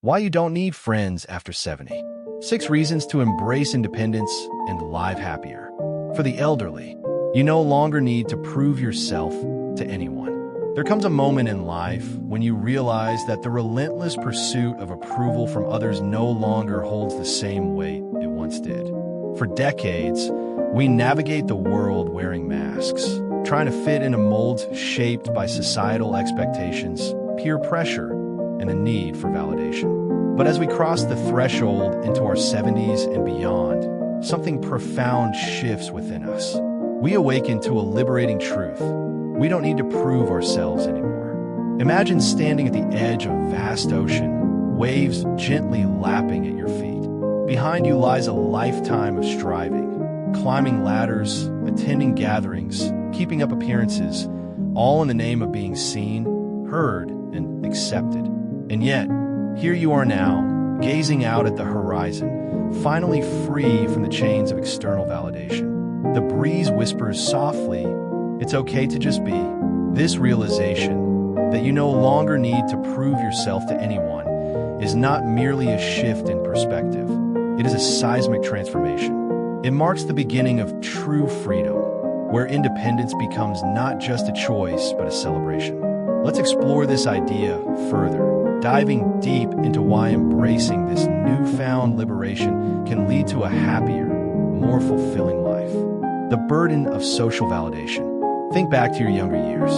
Why you don't need friends after 70. 6 reasons to embrace independence and live happier. For the elderly, you no longer need to prove yourself to anyone. There comes a moment in life when you realize that the relentless pursuit of approval from others no longer holds the same weight it once did. For decades, we navigate the world wearing masks, trying to fit into molds shaped by societal expectations, peer pressure, and a need for validation. But as we cross the threshold into our 70s and beyond, something profound shifts within us. We awaken to a liberating truth. We don't need to prove ourselves anymore. Imagine standing at the edge of a vast ocean, waves gently lapping at your feet. Behind you lies a lifetime of striving, climbing ladders, attending gatherings, keeping up appearances, all in the name of being seen, heard, and accepted. And yet, here you are now, gazing out at the horizon, finally free from the chains of external validation. The breeze whispers softly, "It's okay to just be." This realization that you no longer need to prove yourself to anyone is not merely a shift in perspective. It is a seismic transformation. It marks the beginning of true freedom, where independence becomes not just a choice, but a celebration. Let's explore this idea further, diving deep into why embracing this newfound liberation can lead to a happier, more fulfilling life. The burden of social validation. Think back to your younger years.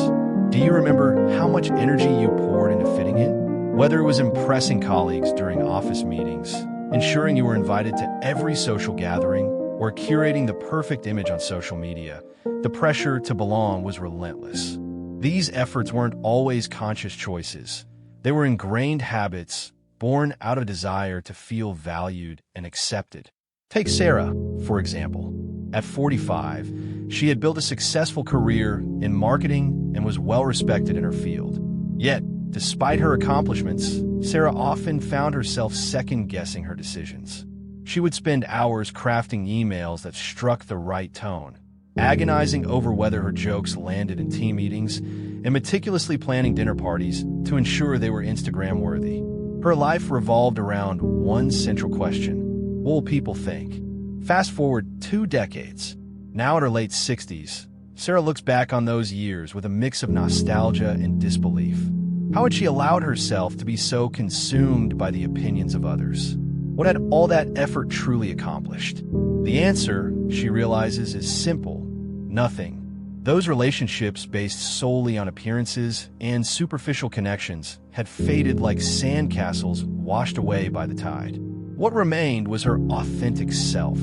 Do you remember how much energy you poured into fitting in? Whether it was impressing colleagues during office meetings, ensuring you were invited to every social gathering, or curating the perfect image on social media, the pressure to belong was relentless. These efforts weren't always conscious choices. They were ingrained habits, born out of a desire to feel valued and accepted. Take Sarah, for example. At 45, she had built a successful career in marketing and was well respected in her field. Yet, despite her accomplishments, Sarah often found herself second-guessing her decisions. She would spend hours crafting emails that struck the right tone, agonizing over whether her jokes landed in team meetings, and meticulously planning dinner parties to ensure they were Instagram-worthy. Her life revolved around one central question: what will people think? Fast forward 2 decades. Now in her late 60s, Sarah looks back on those years with a mix of nostalgia and disbelief. How had she allowed herself to be so consumed by the opinions of others? What had all that effort truly accomplished? The answer, she realizes, is simple: nothing. Those relationships based solely on appearances and superficial connections had faded like sandcastles washed away by the tide. What remained was her authentic self,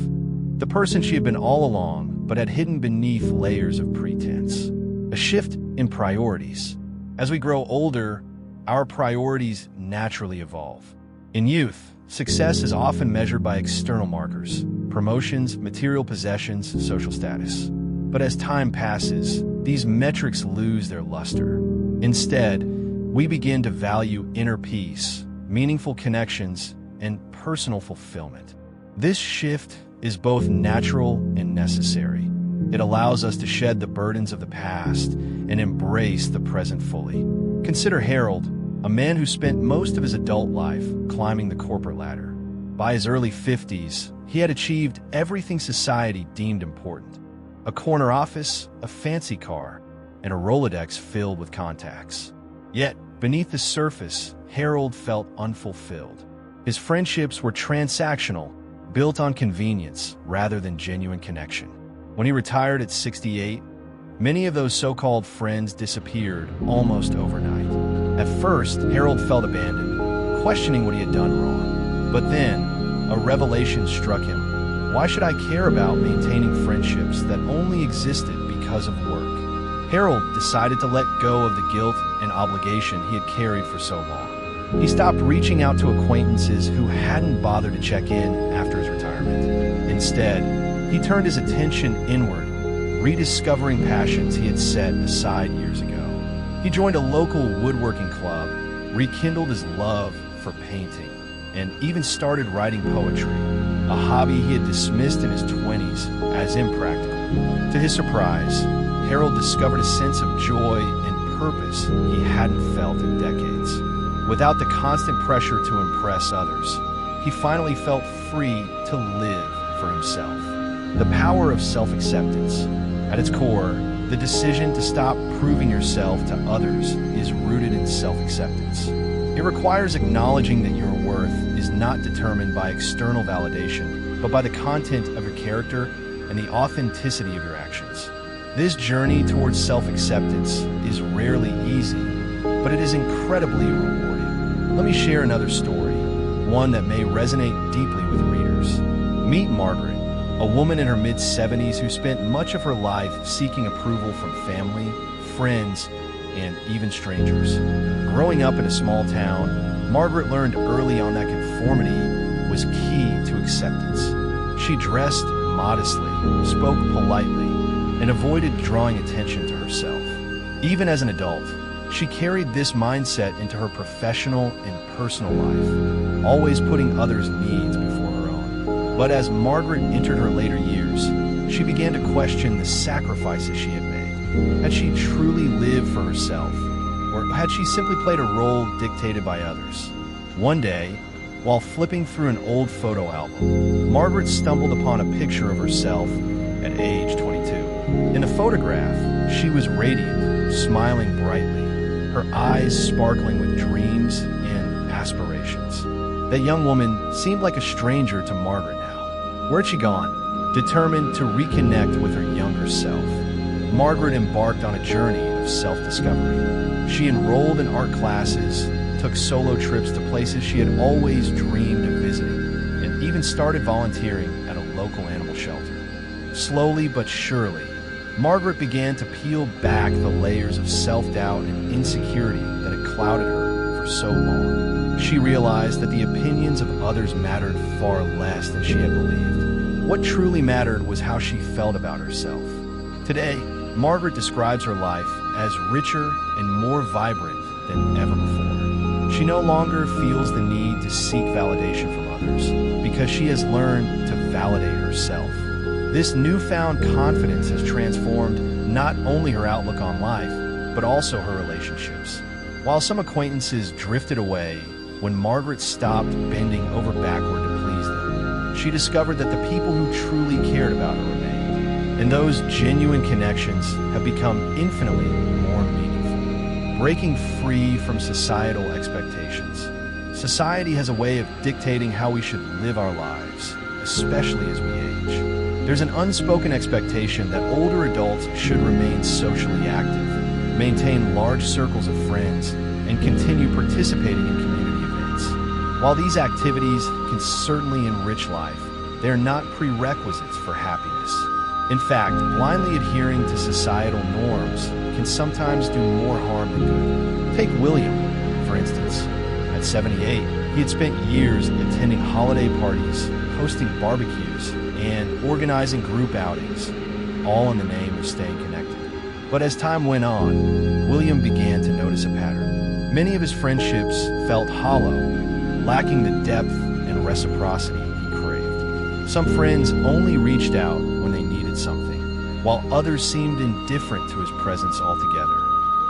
the person she had been all along, but had hidden beneath layers of pretense. A shift in priorities. As we grow older, our priorities naturally evolve. In youth, success is often measured by external markers: promotions, material possessions, social status. But as time passes, these metrics lose their luster. Instead, we begin to value inner peace, meaningful connections, and personal fulfillment. This shift is both natural and necessary. It allows us to shed the burdens of the past and embrace the present fully. Consider Harold, a man who spent most of his adult life climbing the corporate ladder. By his early 50s, he had achieved everything society deemed important: a corner office, a fancy car, and a Rolodex filled with contacts. Yet, beneath the surface, Harold felt unfulfilled. His friendships were transactional, built on convenience rather than genuine connection. When he retired at 68, many of those so-called friends disappeared almost overnight. At first, Harold felt abandoned, questioning what he had done wrong. But then, a revelation struck him. Why should I care about maintaining friendships that only existed because of work? Harold decided to let go of the guilt and obligation he had carried for so long. He stopped reaching out to acquaintances who hadn't bothered to check in after his retirement. Instead, he turned his attention inward, rediscovering passions he had set aside years ago. He joined a local woodworking club, rekindled his love for painting, and even started writing poetry, a hobby he had dismissed in his 20s as impractical. To his surprise, Harold discovered a sense of joy and purpose he hadn't felt in decades. Without the constant pressure to impress others, he finally felt free to live for himself. The power of self-acceptance. At its core, the decision to stop proving yourself to others is rooted in self-acceptance. It requires acknowledging that your worth is not determined by external validation, but by the content of your character and the authenticity of your actions. This journey towards self-acceptance is rarely easy, but it is incredibly rewarding. Let me share another story, one that may resonate deeply with readers. Meet Margaret, a woman in her mid-70s who spent much of her life seeking approval from family, friends, and even strangers. Growing up in a small town, Margaret learned early on that conformity was key to acceptance. She dressed modestly, spoke politely, and avoided drawing attention to herself. Even as an adult, she carried this mindset into her professional and personal life, always putting others' needs before her own. But as Margaret entered her later years, she began to question the sacrifices she had made. Had she truly lived for herself, or had she simply played a role dictated by others? One day, while flipping through an old photo album, Margaret stumbled upon a picture of herself at age 22. In the photograph, she was radiant, smiling brightly, her eyes sparkling with dreams and aspirations. That young woman seemed like a stranger to Margaret now. Where'd she gone? Determined to reconnect with her younger self, Margaret embarked on a journey of self-discovery. She enrolled in art classes, took solo trips to places she had always dreamed of visiting, and even started volunteering at a local animal shelter. Slowly but surely, Margaret began to peel back the layers of self-doubt and insecurity that had clouded her for so long. She realized that the opinions of others mattered far less than she had believed. What truly mattered was how she felt about herself. Today, Margaret describes her life as richer and more vibrant than ever before. She no longer feels the need to seek validation from others because she has learned to validate herself. This newfound confidence has transformed not only her outlook on life, but also her relationships. While some acquaintances drifted away when Margaret stopped bending over backward to please them, she discovered that the people who truly cared about her remained. And those genuine connections have become infinitely more meaningful. Breaking free from societal expectations. Society has a way of dictating how we should live our lives, especially as we age. There's an unspoken expectation that older adults should remain socially active, maintain large circles of friends, and continue participating in community events. While these activities can certainly enrich life, they are not prerequisites for happiness. In fact, blindly adhering to societal norms can sometimes do more harm than good. Take William, for instance. At 78, he had spent years attending holiday parties, hosting barbecues, and organizing group outings, all in the name of staying connected. But as time went on, William began to notice a pattern. Many of his friendships felt hollow, lacking the depth and reciprocity he craved. Some friends only reached out when they needed something, while others seemed indifferent to his presence altogether.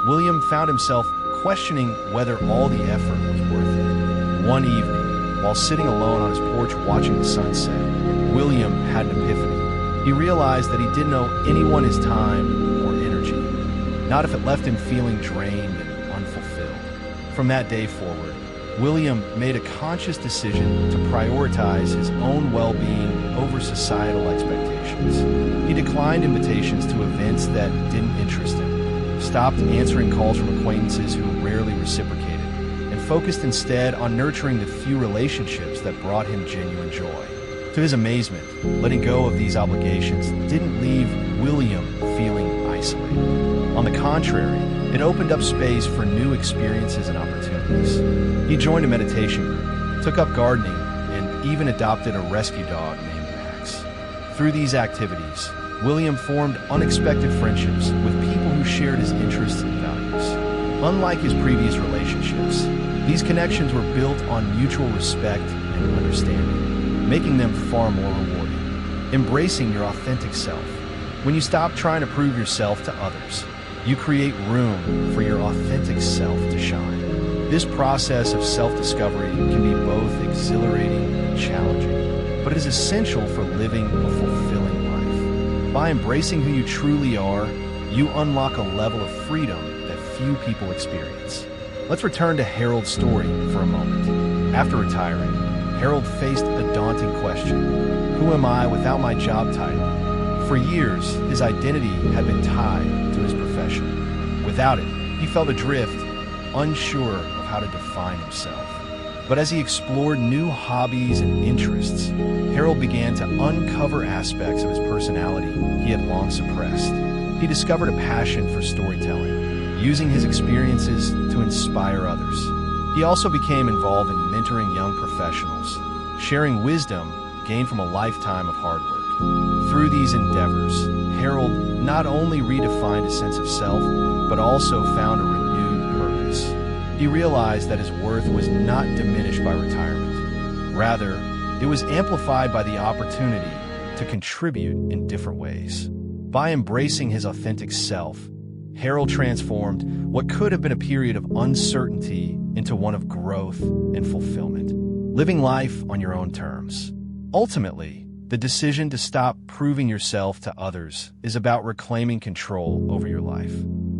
William found himself questioning whether all the effort was worth it. One evening, while sitting alone on his porch watching the sunset, William had an epiphany. He realized that he didn't owe anyone his time or energy, not if it left him feeling drained and unfulfilled. From that day forward, William made a conscious decision to prioritize his own well-being over societal expectations. He declined invitations to events that didn't interest him, stopped answering calls from acquaintances who rarely reciprocated, and focused instead on nurturing the few relationships that brought him genuine joy. To his amazement, letting go of these obligations didn't leave William feeling isolated. On the contrary, it opened up space for new experiences and opportunities. He joined a meditation group, took up gardening, and even adopted a rescue dog named Max. Through these activities, William formed unexpected friendships with people who shared his interests and values. Unlike his previous relationships, these connections were built on mutual respect and understanding, making them far more rewarding. Embracing your authentic self. When you stop trying to prove yourself to others, you create room for your authentic self to shine. This process of self-discovery can be both exhilarating and challenging, but it is essential for living a fulfilling life. By embracing who you truly are, you unlock a level of freedom that few people experience. Let's return to Harold's story for a moment. After retiring, Harold faced a daunting question. Who am I without my job title? For years, his identity had been tied to his profession. Without it, he felt adrift, unsure of how to define himself. But as he explored new hobbies and interests, Harold began to uncover aspects of his personality he had long suppressed. He discovered a passion for storytelling, using his experiences to inspire others. He also became involved in mentoring young professionals, sharing wisdom gained from a lifetime of hard work. Through these endeavors, Harold not only redefined a sense of self, but also found a renewed purpose. He realized that his worth was not diminished by retirement. Rather, it was amplified by the opportunity to contribute in different ways. By embracing his authentic self, Harold transformed what could have been a period of uncertainty into one of growth and fulfillment, living life on your own terms. Ultimately, the decision to stop proving yourself to others is about reclaiming control over your life.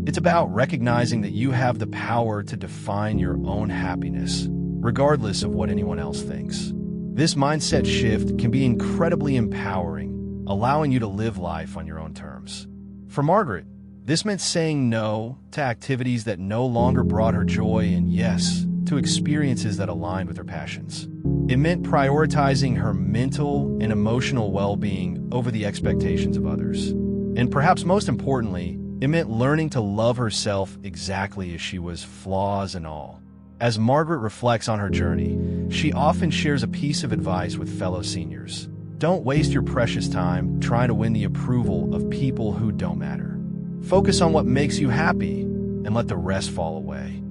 It's about recognizing that you have the power to define your own happiness, regardless of what anyone else thinks. This mindset shift can be incredibly empowering, allowing you to live life on your own terms. For Margaret, this meant saying no to activities that no longer brought her joy and yes to experiences that aligned with her passions. It meant prioritizing her mental and emotional well-being over the expectations of others. And perhaps most importantly, it meant learning to love herself exactly as she was, flaws and all. As Margaret reflects on her journey, she often shares a piece of advice with fellow seniors. Don't waste your precious time trying to win the approval of people who don't matter. Focus on what makes you happy and let the rest fall away.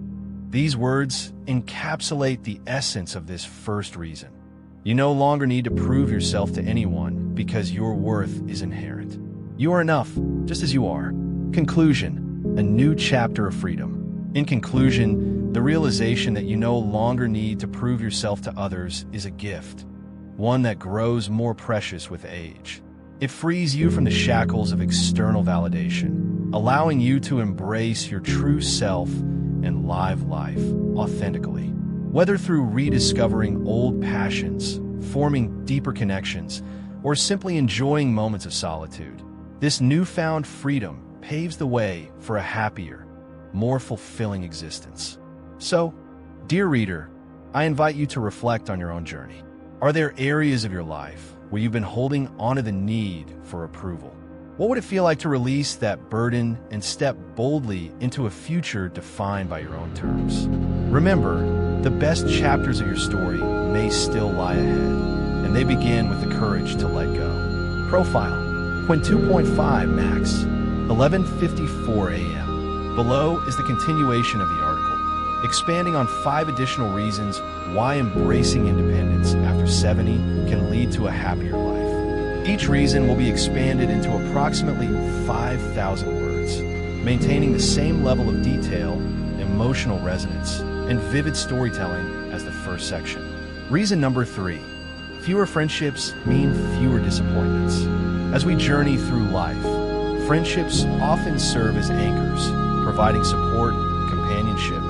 These words encapsulate the essence of this first reason. You no longer need to prove yourself to anyone because your worth is inherent. You are enough, just as you are. Conclusion: a new chapter of freedom. In conclusion, the realization that you no longer need to prove yourself to others is a gift, one that grows more precious with age. It frees you from the shackles of external validation, allowing you to embrace your true self and live life authentically. Whether through rediscovering old passions, forming deeper connections, or simply enjoying moments of solitude, this newfound freedom paves the way for a happier, more fulfilling existence. So, dear reader, I invite you to reflect on your own journey. Are there areas of your life where you've been holding onto the need for approval? What would it feel like to release that burden and step boldly into a future defined by your own terms? Remember, the best chapters of your story may still lie ahead, and they begin with the courage to let go. Profile: Quinn 2.5 Max, 11:54 a.m. Below is the continuation of the article, expanding on 5 additional reasons why embracing independence after 70 can lead to a happier life. Each reason will be expanded into approximately 5,000 words, maintaining the same level of detail, emotional resonance, and vivid storytelling as the first section. Reason number 3: fewer friendships mean fewer disappointments. As we journey through life, friendships often serve as anchors, providing support, companionship,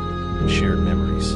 and shared memories.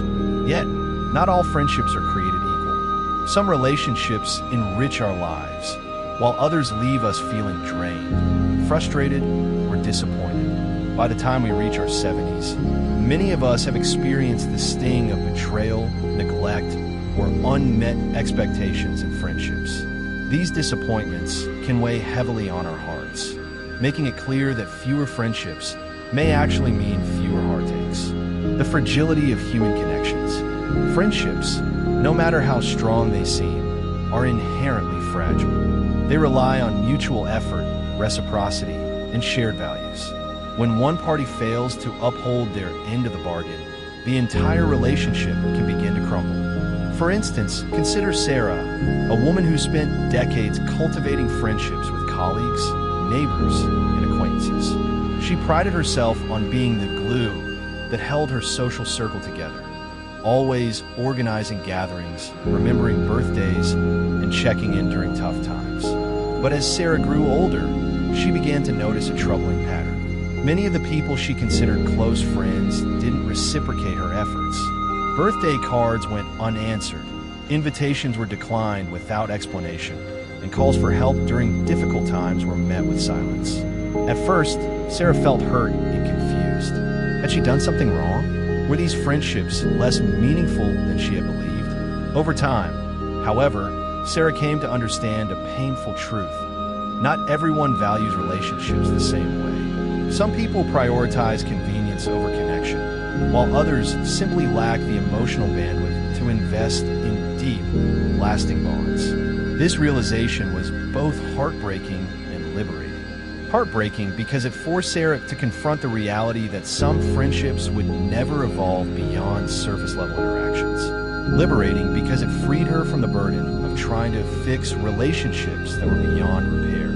Yet, not all friendships are created equal. Some relationships enrich our lives, while others leave us feeling drained, frustrated, or disappointed. By the time we reach our 70s, many of us have experienced the sting of betrayal, neglect, or unmet expectations in friendships. These disappointments can weigh heavily on our hearts, making it clear that fewer friendships may actually mean fewer heartaches. The fragility of human connections. Friendships, no matter how strong they seem, are inherently fragile. They rely on mutual effort, reciprocity, and shared values. When one party fails to uphold their end of the bargain, the entire relationship can begin to crumble. For instance, consider Sarah, a woman who spent decades cultivating friendships with colleagues, neighbors, and acquaintances. She prided herself on being the glue that held her social circle together. always organizing gatherings, remembering birthdays, and checking in during tough times. But as Sarah grew older, she began to notice a troubling pattern. Many of the people she considered close friends didn't reciprocate her efforts. Birthday cards went unanswered, invitations were declined without explanation, and calls for help during difficult times were met with silence. At first, Sarah felt hurt and confused. Had she done something wrong? Were these friendships less meaningful than she had believed? Over time, however, Sarah came to understand a painful truth. Not everyone values relationships the same way. Some people prioritize convenience over connection, while others simply lack the emotional bandwidth to invest in deep, lasting bonds. This realization was both heartbreaking and liberating. Heartbreaking because it forced Sarah to confront the reality that some friendships would never evolve beyond surface-level interactions. Liberating because it freed her from the burden of trying to fix relationships that were beyond repair.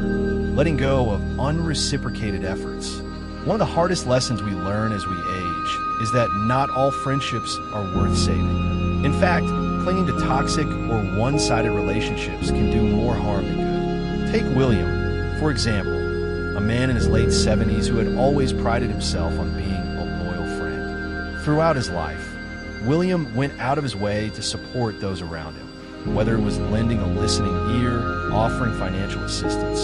Letting go of unreciprocated efforts. One of the hardest lessons we learn as we age is that not all friendships are worth saving. In fact, clinging to toxic or one-sided relationships can do more harm than good. Take William, for example, a man in his late 70s who had always prided himself on being a loyal friend. Throughout his life, William went out of his way to support those around him, whether it was lending a listening ear, offering financial assistance,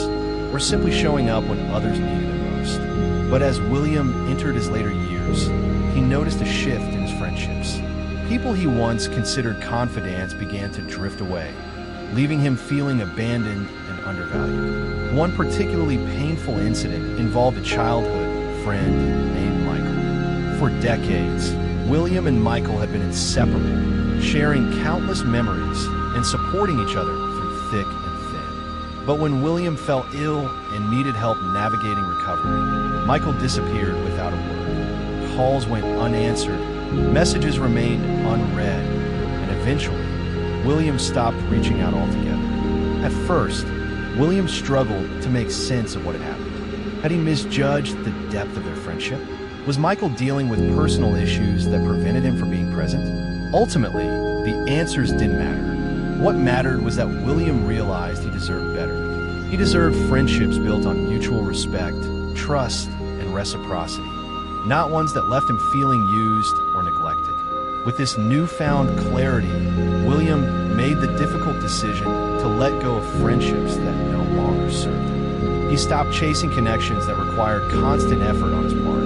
or simply showing up when others needed him most. But as William entered his later years, he noticed a shift in his friendships. People he once considered confidants began to drift away, leaving him feeling abandoned and undervalued. One particularly painful incident involved a childhood friend named Michael. For decades, William and Michael had been inseparable, sharing countless memories and supporting each other through thick and thin. But when William fell ill and needed help navigating recovery, Michael disappeared without a word. Calls went unanswered, messages remained unread, and eventually, William stopped reaching out altogether. At first, William struggled to make sense of what had happened. Had he misjudged the depth of their friendship? Was Michael dealing with personal issues that prevented him from being present? Ultimately, the answers didn't matter. What mattered was that William realized he deserved better. He deserved friendships built on mutual respect, trust, and reciprocity, not ones that left him feeling used or neglected. With this newfound clarity, William made the difficult decision to let go of friendships that no longer served him. He stopped chasing connections that required constant effort on his part,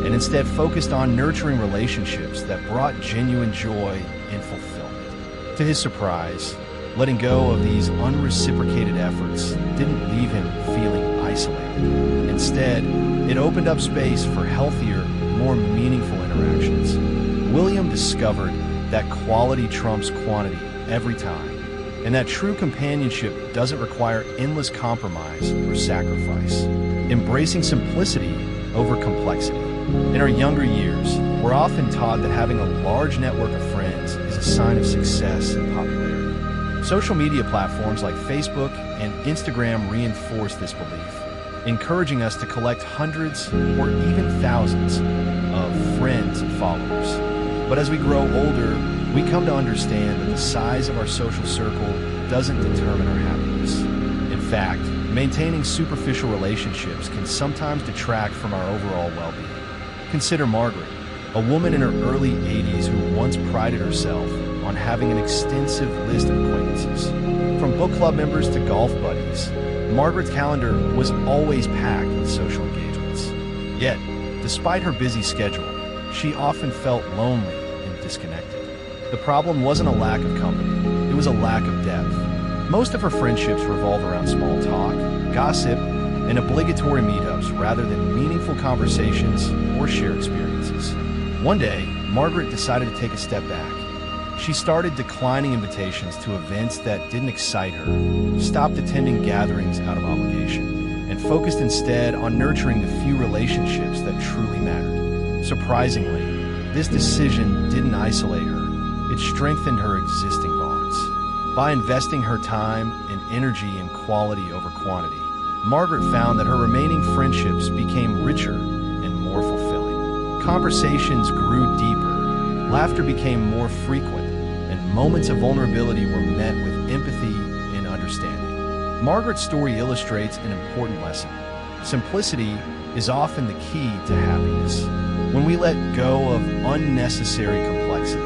and instead focused on nurturing relationships that brought genuine joy and fulfillment. To his surprise, letting go of these unreciprocated efforts didn't leave him feeling isolated. Instead, it opened up space for healthier, more meaningful interactions. William discovered that quality trumps quantity every time, and that true companionship doesn't require endless compromise or sacrifice. Embracing simplicity over complexity. In our younger years, we're often taught that having a large network of friends is a sign of success and popularity. Social media platforms like Facebook and Instagram reinforce this belief, encouraging us to collect hundreds or even thousands of friends and followers. But as we grow older, we come to understand that the size of our social circle doesn't determine our happiness. In fact, maintaining superficial relationships can sometimes detract from our overall well-being. Consider Margaret, a woman in her early 80s who once prided herself on having an extensive list of acquaintances. From book club members to golf buddies, Margaret's calendar was always packed with social engagements. Yet, despite her busy schedule, she often felt lonely and disconnected. The problem wasn't a lack of company, it was a lack of depth. Most of her friendships revolve around small talk, gossip, and obligatory meetups rather than meaningful conversations or shared experiences. One day, Margaret decided to take a step back. She started declining invitations to events that didn't excite her, stopped attending gatherings out of obligation, and focused instead on nurturing the few relationships that truly mattered. Surprisingly, this decision didn't isolate her, it strengthened her existing bonds. By investing her time and energy in quality over quantity, Margaret found that her remaining friendships became richer and more fulfilling. Conversations grew deeper, Laughter became more frequent, and moments of vulnerability were met with empathy and understanding. Margaret's story illustrates an important lesson. Simplicity is often the key to happiness. When we let go of unnecessary complexity,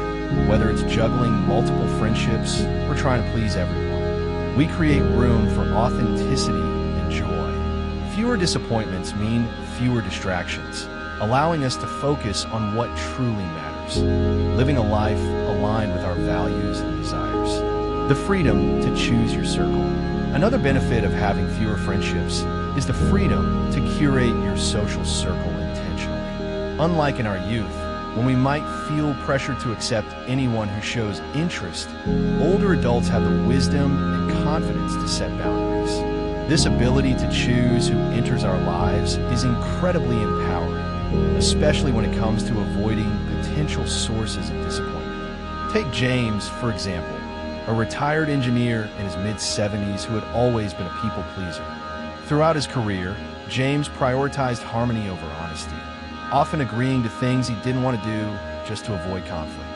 whether it's juggling multiple friendships or trying to please everyone, we create room for authenticity and joy. Fewer disappointments mean fewer distractions, allowing us to focus on what truly matters, living a life aligned with our values and desires. The freedom to choose your circle. Another benefit of having fewer friendships is the freedom to curate your social circle intentionally. Unlike in our youth, when we might feel pressure to accept anyone who shows interest, older adults have the wisdom and confidence to set boundaries. This ability to choose who enters our lives is incredibly empowering, especially when it comes to avoiding potential sources of disappointment. Take James, for example, a retired engineer in his mid-70s who had always been a people pleaser. Throughout his career, James prioritized harmony over honesty, often agreeing to things he didn't want to do just to avoid conflict.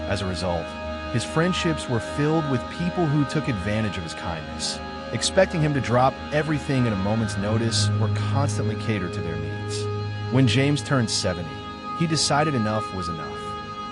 As a result, his friendships were filled with people who took advantage of his kindness, expecting him to drop everything at a moment's notice or constantly cater to their needs. When James turned 70, he decided enough was enough.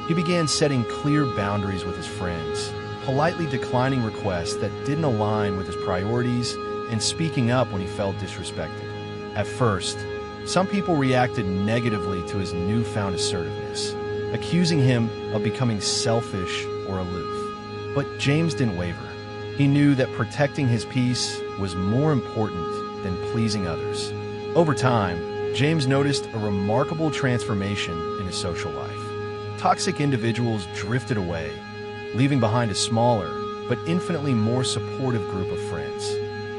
He began setting clear boundaries with his friends, politely declining requests that didn't align with his priorities and speaking up when he felt disrespected. At first, some people reacted negatively to his newfound assertiveness, accusing him of becoming selfish or aloof. But James didn't waver. He knew that protecting his peace was more important than pleasing others. Over time, James noticed a remarkable transformation in his social life. Toxic individuals drifted away, leaving behind a smaller but infinitely more supportive group of friends.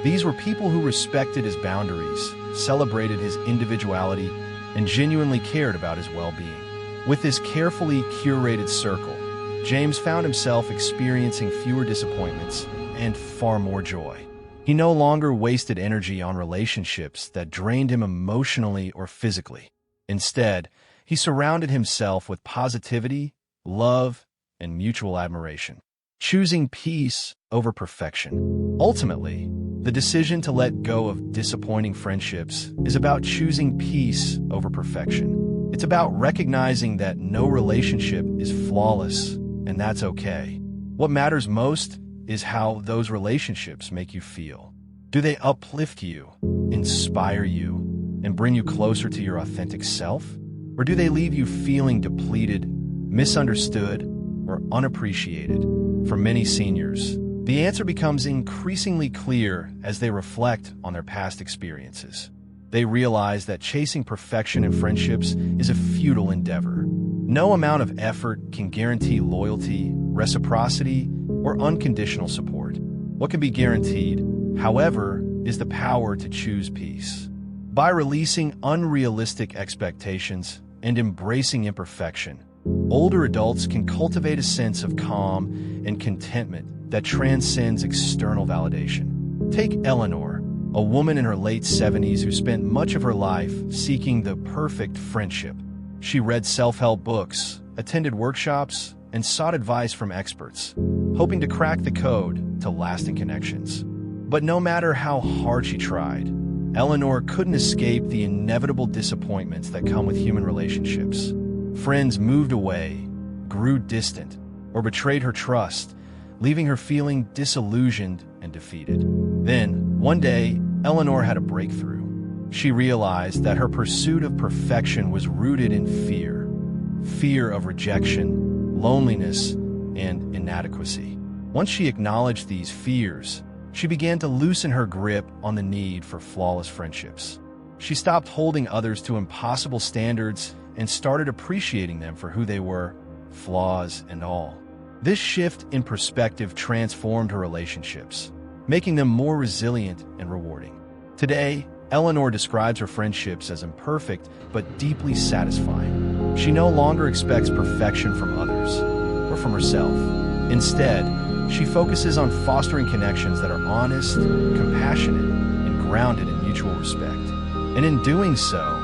These were people who respected his boundaries, celebrated his individuality, and genuinely cared about his well-being. With this carefully curated circle, James found himself experiencing fewer disappointments and far more joy. He no longer wasted energy on relationships that drained him emotionally or physically. Instead, he surrounded himself with positivity, love, and mutual admiration, choosing peace over perfection. Ultimately, the decision to let go of disappointing friendships is about choosing peace over perfection. It's about recognizing that no relationship is flawless, and that's okay. What matters most is how those relationships make you feel. Do they uplift you, inspire you, and bring you closer to your authentic self? Or do they leave you feeling depleted, misunderstood, or unappreciated? For many seniors, the answer becomes increasingly clear as they reflect on their past experiences. They realize that chasing perfection in friendships is a futile endeavor. No amount of effort can guarantee loyalty, reciprocity, or unconditional support. What can be guaranteed, however, is the power to choose peace. By releasing unrealistic expectations and embracing imperfection, older adults can cultivate a sense of calm and contentment that transcends external validation. Take Eleanor, a woman in her late 70s who spent much of her life seeking the perfect friendship. She read self-help books, attended workshops, and sought advice from experts, hoping to crack the code to lasting connections. But no matter how hard she tried, Eleanor couldn't escape the inevitable disappointments that come with human relationships. Friends moved away, grew distant, or betrayed her trust, leaving her feeling disillusioned and defeated. Then, one day, Eleanor had a breakthrough. She realized that her pursuit of perfection was rooted in fear. Fear of rejection, loneliness, and inadequacy. Once she acknowledged these fears, she began to loosen her grip on the need for flawless friendships. She stopped holding others to impossible standards and started appreciating them for who they were, flaws and all. This shift in perspective transformed her relationships, making them more resilient and rewarding. Today, Eleanor describes her friendships as imperfect but deeply satisfying. She no longer expects perfection from others or from herself. Instead, she focuses on fostering connections that are honest, compassionate, and grounded in mutual respect. And in doing so,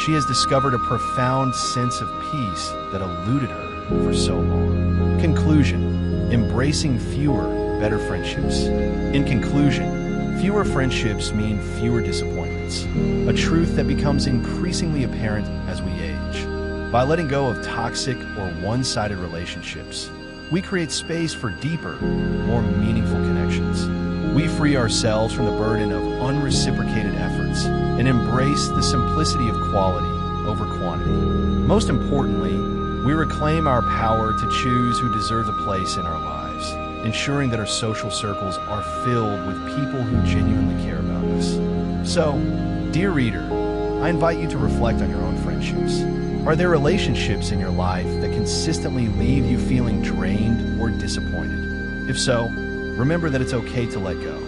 she has discovered a profound sense of peace that eluded her for so long. Conclusion: embracing fewer, better friendships. In conclusion, fewer friendships mean fewer disappointments, a truth that becomes increasingly apparent as we age. By letting go of toxic or one-sided relationships, we create space for deeper, more meaningful connections. We free ourselves from the burden of unreciprocated efforts and embrace the simplicity of quality over quantity. Most importantly, we reclaim our power to choose who deserves a place in our lives, ensuring that our social circles are filled with people who genuinely care about us. So, dear reader, I invite you to reflect on your own friendships. Are there relationships in your life that consistently leave you feeling drained or disappointed? If so, remember that it's okay to let go.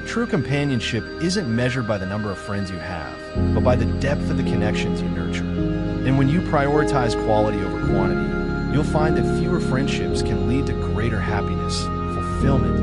True companionship isn't measured by the number of friends you have, but by the depth of the connections you nurture. And when you prioritize quality over quantity, you'll find that fewer friendships can lead to greater happiness, fulfillment,